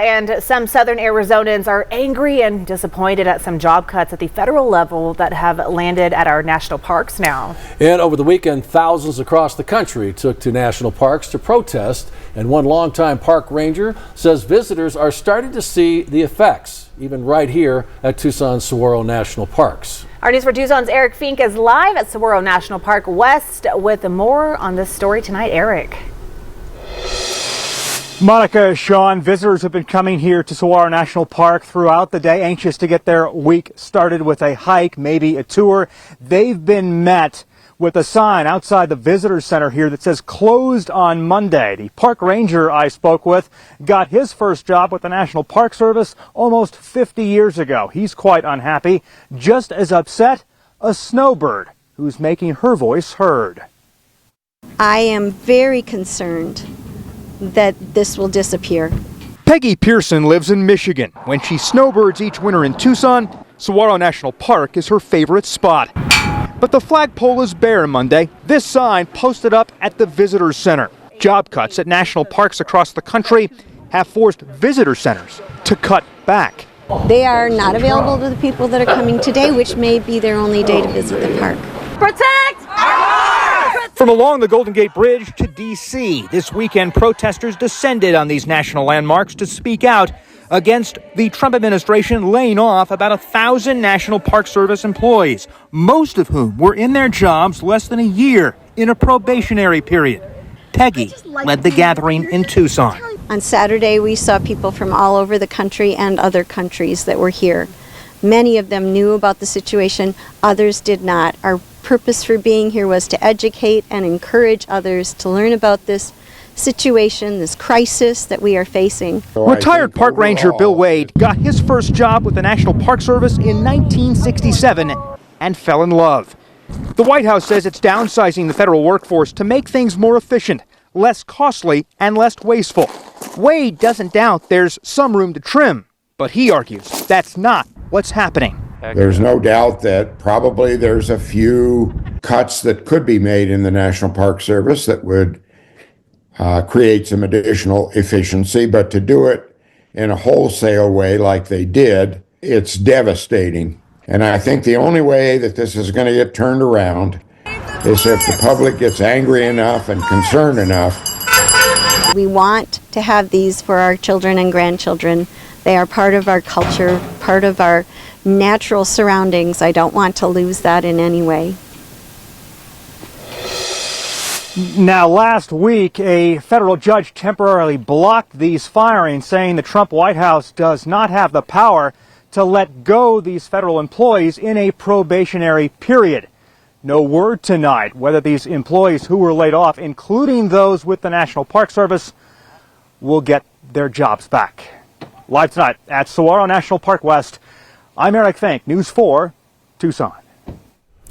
and some southern Arizonans are angry and disappointed at some job cuts at the federal level that have landed at our national parks now. And over the weekend, thousands across the country took to national parks to protest. And one longtime park ranger says visitors are starting to see the effects, even right here at Tucson's Saguaro National Parks. Our News for Tucson's Eric Fink is live at Saguaro National Park West with more on this story tonight. Eric. Monica, Sean, visitors have been coming here to Saguaro National Park throughout the day, anxious to get their week started with a hike, maybe a tour. They've been met with a sign outside the visitor center here that says closed on Monday. The park ranger I spoke with got his first job with the National Park Service almost 50 years ago. He's quite unhappy. Just as upset, a snowbird who's making her voice heard. I am very concerned that this will disappear. Peggy Pearson lives in Michigan. When she snowbirds each winter in Tucson, Saguaro National Park is her favorite spot. But the flagpole is bare Monday. This sign posted up at the visitor center. Job cuts at national parks across the country have forced visitor centers to cut back. They are not available to the people that are coming today, which may be their only day to visit the park. Protect our parks! From along the Golden Gate Bridge to D.C., this weekend protesters descended on these national landmarks to speak out against the Trump administration laying off about 1,000 National Park Service employees, most of whom were in their jobs less than a year in a probationary period. Peggy led the gathering in Tucson. On Saturday, we saw people from all over the country and other countries that were here. Many of them knew about the situation, others did not. Our purpose for being here was to educate and encourage others to learn about this situation, this crisis that we are facing. Retired park ranger Bill Wade got his first job with the National Park Service in 1967 and fell in love. The White House says it's downsizing the federal workforce to make things more efficient, less costly, and less wasteful. Wade doesn't doubt there's some room to trim, but he argues that's not what's happening. There's no doubt that probably there's a few cuts that could be made in the National Park Service that would create some additional efficiency, but to do it in a wholesale way like they did, it's devastating. And I think the only way that this is going to get turned around is if the public gets angry enough and concerned enough. We want to have these for our children and grandchildren. They are part of our culture, part of our natural surroundings. I don't want to lose that in any way. Now, last week, a federal judge temporarily blocked these firings, saying the Trump White House does not have the power to let go these federal employees in a probationary period. No word tonight whether these employees who were laid off, including those with the National Park Service, will get their jobs back. Live tonight at Saguaro National Park West, I'm Eric Fink, News 4, Tucson.